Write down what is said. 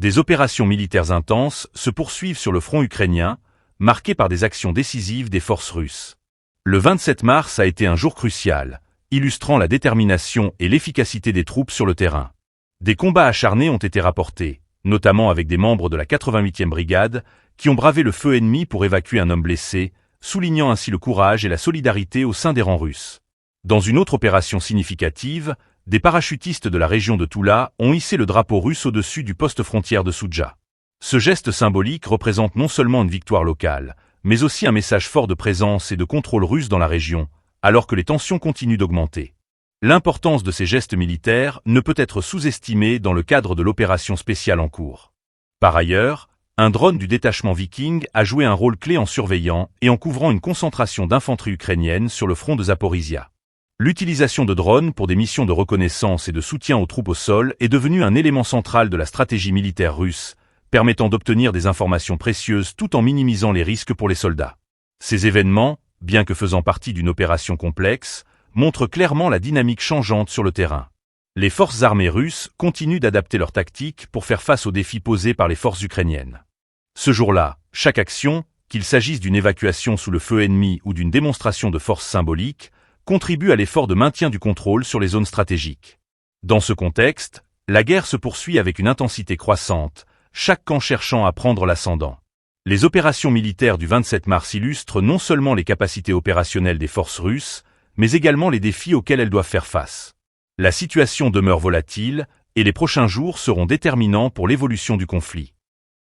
Des opérations militaires intenses se poursuivent sur le front ukrainien, marquées par des actions décisives des forces russes. Le 27 mars a été un jour crucial, illustrant la détermination et l'efficacité des troupes sur le terrain. Des combats acharnés ont été rapportés, notamment avec des membres de la 88e brigade, qui ont bravé le feu ennemi pour évacuer un homme blessé, soulignant ainsi le courage et la solidarité au sein des rangs russes. Dans une autre opération significative, des parachutistes de la région de Toula ont hissé le drapeau russe au-dessus du poste frontière de Soudja. Ce geste symbolique représente non seulement une victoire locale, mais aussi un message fort de présence et de contrôle russe dans la région, alors que les tensions continuent d'augmenter. L'importance de ces gestes militaires ne peut être sous-estimée dans le cadre de l'opération spéciale en cours. Par ailleurs, un drone du détachement Viking a joué un rôle clé en surveillant et en couvrant une concentration d'infanterie ukrainienne sur le front de Zaporizhia. L'utilisation de drones pour des missions de reconnaissance et de soutien aux troupes au sol est devenue un élément central de la stratégie militaire russe, permettant d'obtenir des informations précieuses tout en minimisant les risques pour les soldats. Ces événements, bien que faisant partie d'une opération complexe, montrent clairement la dynamique changeante sur le terrain. Les forces armées russes continuent d'adapter leurs tactiques pour faire face aux défis posés par les forces ukrainiennes. Ce jour-là, chaque action, qu'il s'agisse d'une évacuation sous le feu ennemi ou d'une démonstration de force symbolique, contribue à l'effort de maintien du contrôle sur les zones stratégiques. Dans ce contexte, la guerre se poursuit avec une intensité croissante, chaque camp cherchant à prendre l'ascendant. Les opérations militaires du 27 mars illustrent non seulement les capacités opérationnelles des forces russes, mais également les défis auxquels elles doivent faire face. La situation demeure volatile, et les prochains jours seront déterminants pour l'évolution du conflit.